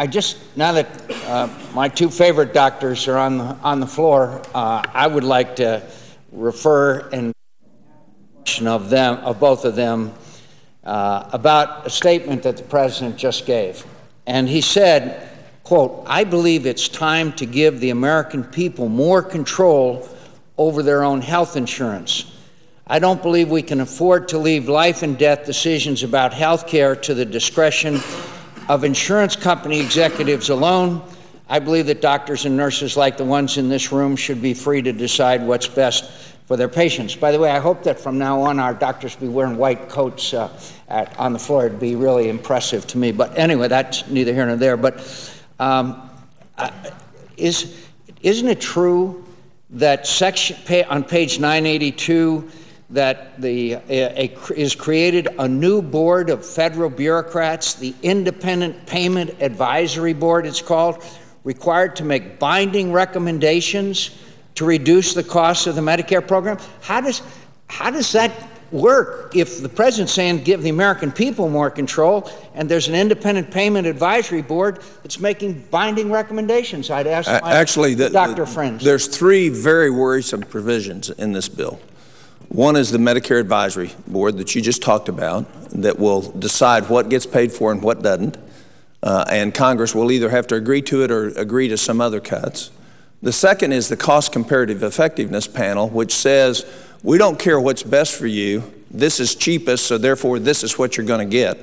I just, now that my two favorite doctors are on the floor, I would like to refer and of both of them about a statement that the president just gave. And he said, quote, "I believe it's time to give the American people more control over their own health insurance. I don't believe we can afford to leave life and death decisions about health care to the discretion of insurance company executives alone. I believe that doctors and nurses like the ones in this room should be free to decide what's best for their patients." By the way, I hope that from now on our doctors be wearing white coats on the floor. It'd be really impressive to me. But anyway, that's neither here nor there. But isn't it true that on page 982 that is created a new board of federal bureaucrats, the Independent Payment Advisory Board it's called, required to make binding recommendations to reduce the cost of the Medicare program? How does that work if the president's saying give the American people more control and there's an Independent Payment Advisory Board that's making binding recommendations? I'd ask my doctor friends. There's three very worrisome provisions in this bill. One is the Medicare Advisory Board that you just talked about that will decide what gets paid for and what doesn't, and Congress will either have to agree to it or agree to some other cuts. The second is the Cost Comparative Effectiveness Panel, which says we don't care what's best for you, this is cheapest, so therefore this is what you're going to get,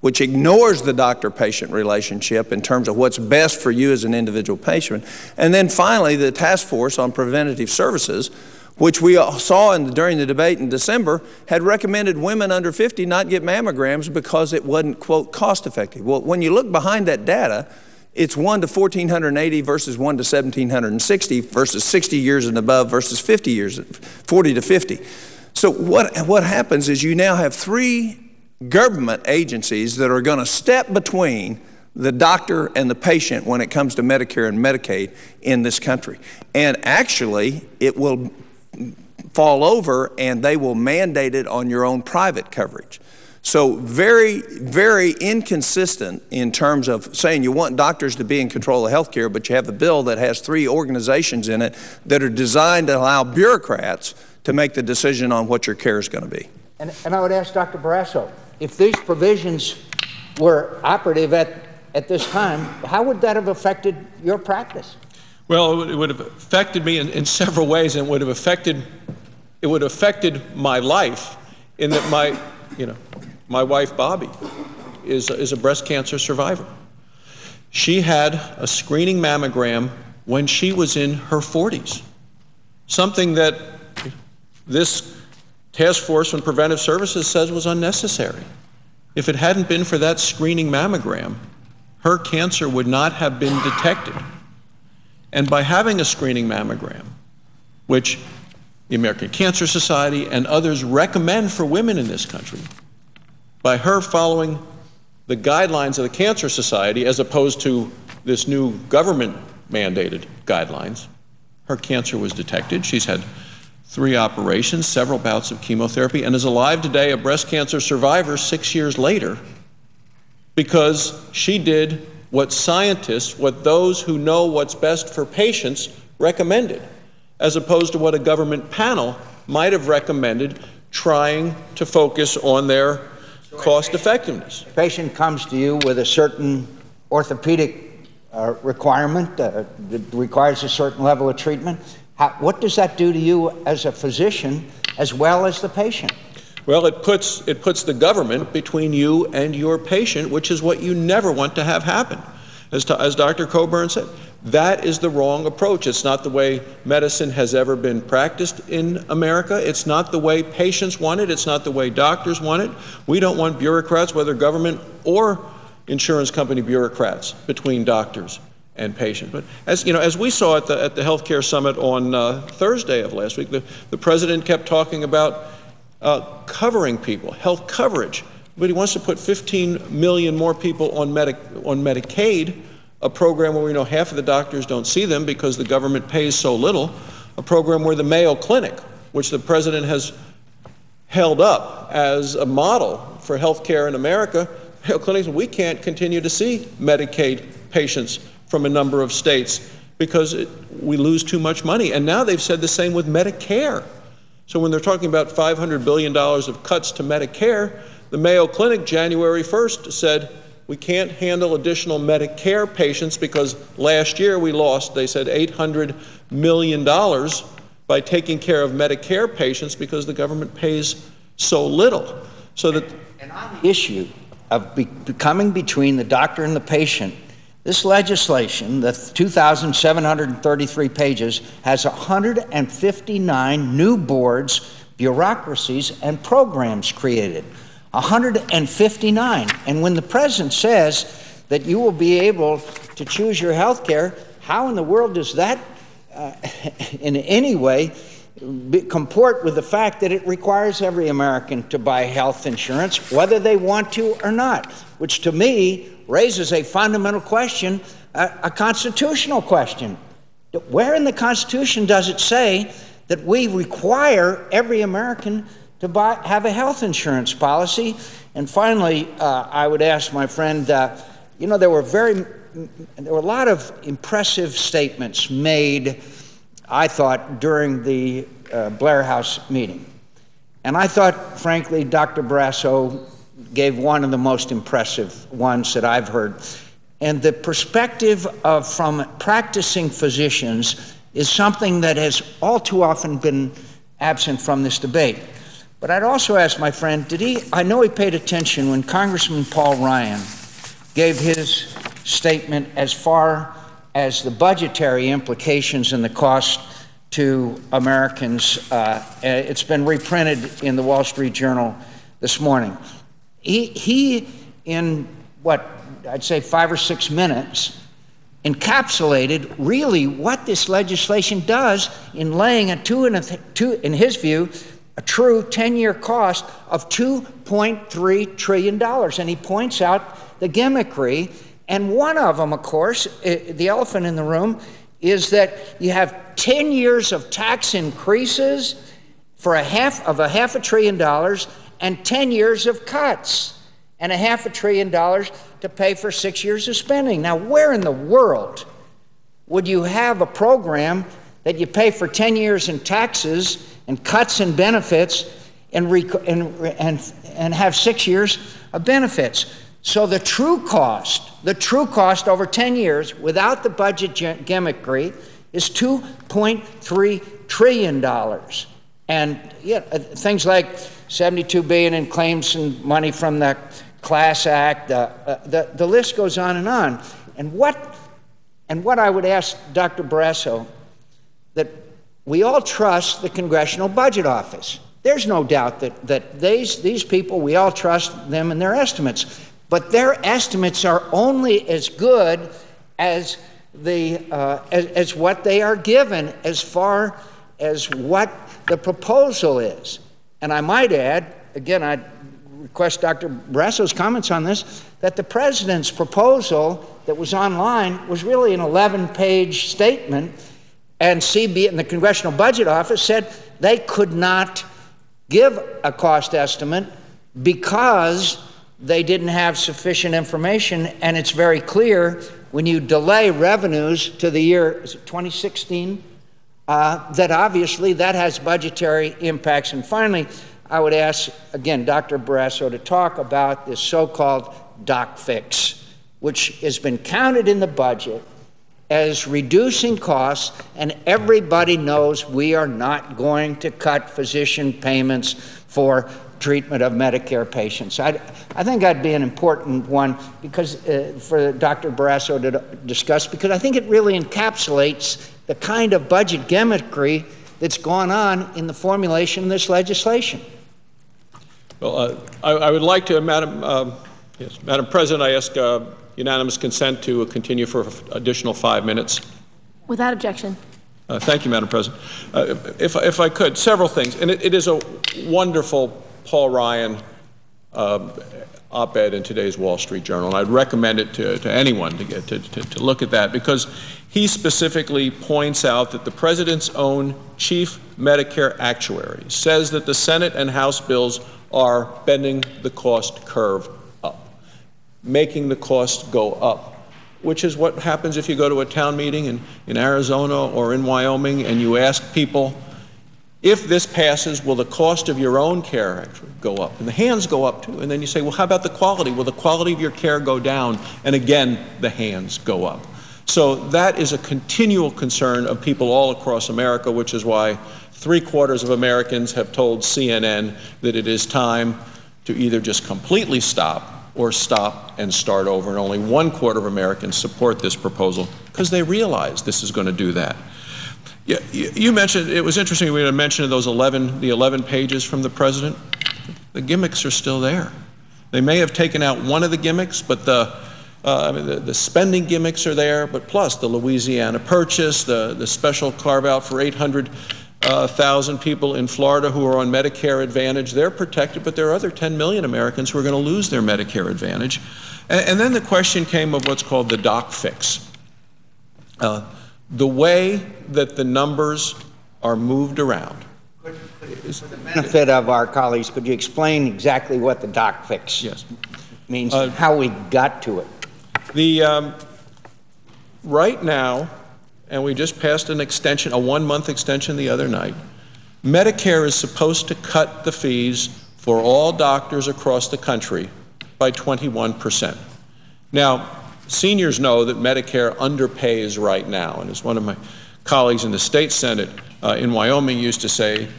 which ignores the doctor-patient relationship in terms of what's best for you as an individual patient. And then finally, the Task Force on Preventative Services, which we saw during the debate in December, had recommended women under 50 not get mammograms because it wasn't, quote, cost-effective. Well, when you look behind that data, it's 1 to 1,480 versus 1 to 1,760 versus 60 years and above versus 40 to 50. So what happens is you now have three government agencies that are going to step between the doctor and the patient when it comes to Medicare and Medicaid in this country. And actually, it will fall over and they will mandate it on your own private coverage. So very, very inconsistent in terms of saying you want doctors to be in control of health care, but you have a bill that has three organizations in it that are designed to allow bureaucrats to make the decision on what your care is going to be. And I would ask Dr. Barrasso, if these provisions were operative at this time, how would that have affected your practice? Well, it would have affected me in several ways, and it would have affected my life in that my wife, Bobby, is a breast cancer survivor. She had a screening mammogram when she was in her 40s, something that this Task Force on Preventive Services says was unnecessary. If it hadn't been for that screening mammogram, her cancer would not have been detected. And by having a screening mammogram, which the American Cancer Society and others recommend for women in this country, by her following the guidelines of the Cancer Society as opposed to this new government-mandated guidelines, her cancer was detected. She's had 3 operations, several bouts of chemotherapy, and is alive today, a breast cancer survivor 6 years later, because she did what scientists, what those who know what's best for patients recommended, as opposed to what a government panel might have recommended, trying to focus on their cost effectiveness. A patient comes to you with a certain orthopedic requirement that requires a certain level of treatment. What does that do to you as a physician as well as the patient? Well, it puts the government between you and your patient, which is what you never want to have happen. As Dr. Coburn said, that is the wrong approach. It's not the way medicine has ever been practiced in America. It's not the way patients want it. It's not the way doctors want it. We don't want bureaucrats, whether government or insurance company bureaucrats, between doctors and patient. But as we saw at the healthcare summit on Thursday of last week, the president kept talking about covering people, health coverage, but he wants to put 15 million more people on Medicaid, a program where we know half of the doctors don't see them because the government pays so little, a program where the Mayo Clinic, which the president has held up as a model for health care in America, Mayo Clinics, we can't continue to see Medicaid patients from a number of states because we lose too much money. And now they've said the same with Medicare. So when they're talking about $500 billion of cuts to Medicare, the Mayo Clinic January 1st said, we can't handle additional Medicare patients because last year we lost, they said, $800 million by taking care of Medicare patients because the government pays so little. So that and on the issue of becoming between the doctor and the patient, this legislation, the 2,733 pages, has 159 new boards, bureaucracies, and programs created. 159. And when the president says that you will be able to choose your health care, how in the world does that in any way comport with the fact that it requires every American to buy health insurance, whether they want to or not, which to me raises a fundamental question, a constitutional question. Where in the Constitution does it say that we require every American to have a health insurance policy? And finally, I would ask my friend, there were a lot of impressive statements made, I thought, during the Blair House meeting. And I thought, frankly, Dr. Barrasso gave one of the most impressive ones that I've heard. And the perspective from practicing physicians is something that has all too often been absent from this debate. But I'd also ask my friend, I know he paid attention when Congressman Paul Ryan gave his statement as far as the budgetary implications and the cost to Americans. It's been reprinted in the Wall Street Journal this morning. He in what I'd say 5 or 6 minutes, encapsulated really what this legislation does in laying in his view, a true 10-year cost of $2.3 trillion. And he points out the gimmickry. And one of them, of course, the elephant in the room, is that you have 10 years of tax increases for half a trillion dollars and 10 years of cuts and $500 billion to pay for 6 years of spending. Now, where in the world would you have a program that you pay for 10 years in taxes and cuts and benefits and have 6 years of benefits? So the true cost over 10 years without the budget gimmickry is $2.3 trillion. And things like $72 billion in claims and money from the Class Act, the list goes on. And what I would ask Dr. Barrasso, that we all trust the Congressional Budget Office. There's no doubt that these people, we all trust them and their estimates. But their estimates are only as good as what they are given as far as what the proposal is. And I might add, again, I'd request Dr. Barrasso's comments on this, that the president's proposal that was online was really an 11-page statement, and CB and the Congressional Budget Office said they could not give a cost estimate because they didn't have sufficient information. And it's very clear when you delay revenues to the year, is it 2016, that obviously that has budgetary impacts. And finally, I would ask, again, Dr. Barrasso to talk about this so-called doc fix, which has been counted in the budget as reducing costs, and everybody knows we are not going to cut physician payments for treatment of Medicare patients. I think that'd be an important one because for Dr. Barrasso to discuss, because I think it really encapsulates the kind of budget gimmickry that's gone on in the formulation of this legislation. Well, I would like to, Madam President, I ask unanimous consent to continue for an additional 5 minutes. Without objection. Thank you, Madam President. If I could, several things. And it is a wonderful Paul Ryan op-ed in today's Wall Street Journal, and I'd recommend it to anyone to look at that, because he specifically points out that the president's own chief Medicare actuary says that the Senate and House bills are bending the cost curve up, making the cost go up. which is what happens if you go to a town meeting in Arizona or in Wyoming and you ask people, if this passes, will the cost of your own care actually go up? And the hands go up too. And then you say, well, how about the quality? Will the quality of your care go down? And again, the hands go up. So that is a continual concern of people all across America, which is why 3/4 of Americans have told CNN that it is time to either just completely stop or stop and start over. And only 1/4 of Americans support this proposal because they realize this is going to do that. Yeah, you mentioned, it was interesting we had mentioned those 11 pages from the president. The gimmicks are still there. They may have taken out one of the gimmicks, but the spending gimmicks are there, but plus the Louisiana Purchase, the special carve-out for 800,000 people in Florida who are on Medicare Advantage. They're protected, but there are other 10 million Americans who are going to lose their Medicare Advantage. And then the question came of what's called the doc fix. The way that the numbers are moved around. For the benefit of our colleagues, could you explain exactly what the doc fix means, and how we got to it? Right now, and we just passed an extension, a 1-month extension the other night, Medicare is supposed to cut the fees for all doctors across the country by 21%. Now, seniors know that Medicare underpays right now, and as one of my colleagues in the state Senate in Wyoming used to say,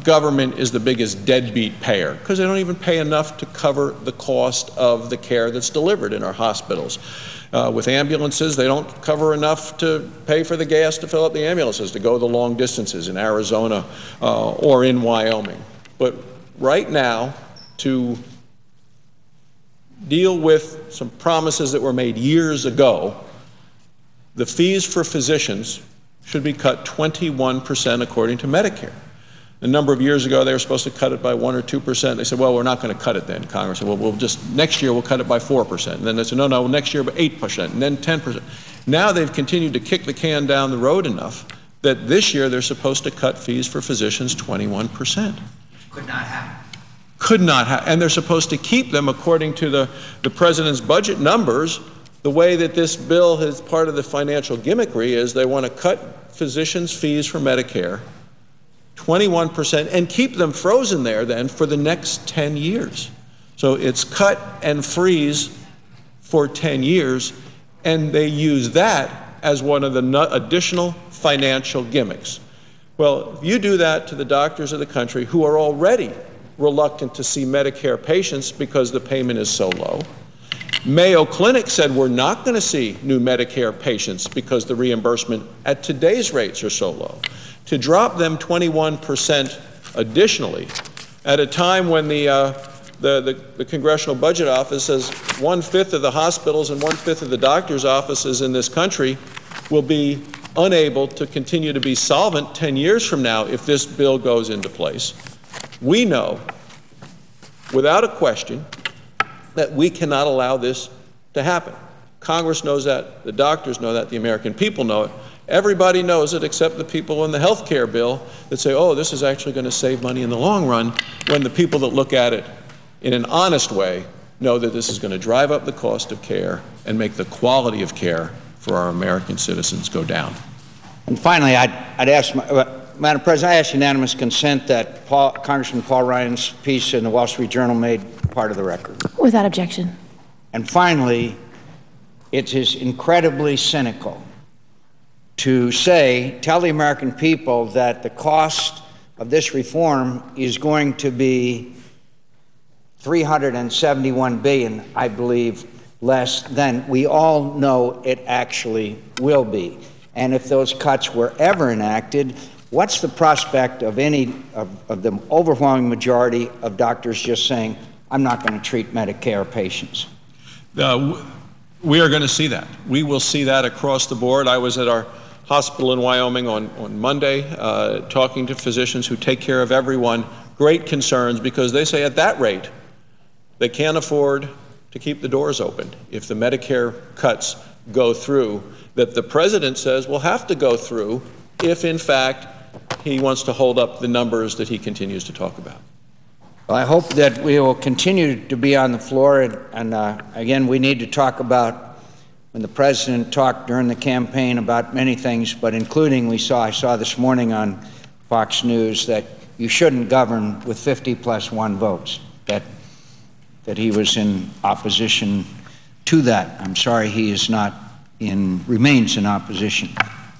government is the biggest deadbeat payer because they don't even pay enough to cover the cost of the care that's delivered in our hospitals. With ambulances, they don't cover enough to pay for the gas to fill up the ambulances to go the long distances in Arizona or in Wyoming. But right now, to deal with some promises that were made years ago, the fees for physicians should be cut 21% according to Medicare. A number of years ago, they were supposed to cut it by 1 or 2%. They said, well, we're not going to cut it then. Congress said, well, next year we'll cut it by 4%. And then they said, no, next year by 8%, and then 10%. Now they've continued to kick the can down the road enough that this year they're supposed to cut fees for physicians 21%. Could not happen. Could not happen. And they're supposed to keep them, according to the president's budget numbers. The way that this bill is part of the financial gimmickry is they want to cut physicians' fees for Medicare 21% and keep them frozen there then for the next 10 years. So it's cut and freeze for 10 years, and they use that as one of the additional financial gimmicks. Well, if you do that to the doctors of the country who are already reluctant to see Medicare patients because the payment is so low. Mayo Clinic said we're not going to see new Medicare patients because the reimbursement at today's rates are so low. To drop them 21% additionally at a time when the Congressional Budget Office says 1/5 of the hospitals and 1/5 of the doctors' offices in this country will be unable to continue to be solvent 10 years from now if this bill goes into place. We know, without a question, that we cannot allow this to happen. Congress knows that, the doctors know that, the American people know it. Everybody knows it except the people in the health care bill that say, oh, this is actually going to save money in the long run, when the people that look at it in an honest way know that this is going to drive up the cost of care and make the quality of care for our American citizens go down. And finally, I'd ask, Madam President, I ask unanimous consent that Congressman Paul Ryan's piece in the Wall Street Journal made part of the record. Without objection. And finally, it is incredibly cynical to tell the American people that the cost of this reform is going to be $371 billion, I believe, less than we all know it actually will be. And if those cuts were ever enacted, what's the prospect of any of the overwhelming majority of doctors just saying, I'm not going to treat Medicare patients? We are going to see that. We will see that across the board. I was at our hospital in Wyoming on Monday talking to physicians who take care of everyone. Great concerns because they say at that rate, they can't afford to keep the doors open if the Medicare cuts go through, that the president says will have to go through if, in fact, he wants to hold up the numbers that he continues to talk about. Well, I hope that we will continue to be on the floor, and again, we need to talk about when the president talked during the campaign about many things, but including I saw this morning on Fox News that you shouldn't govern with 50+1 votes, that he was in opposition to that. I'm sorry he is not remains in opposition.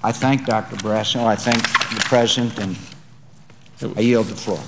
I thank Dr. Barrasso, I thank the President, and I yield the floor.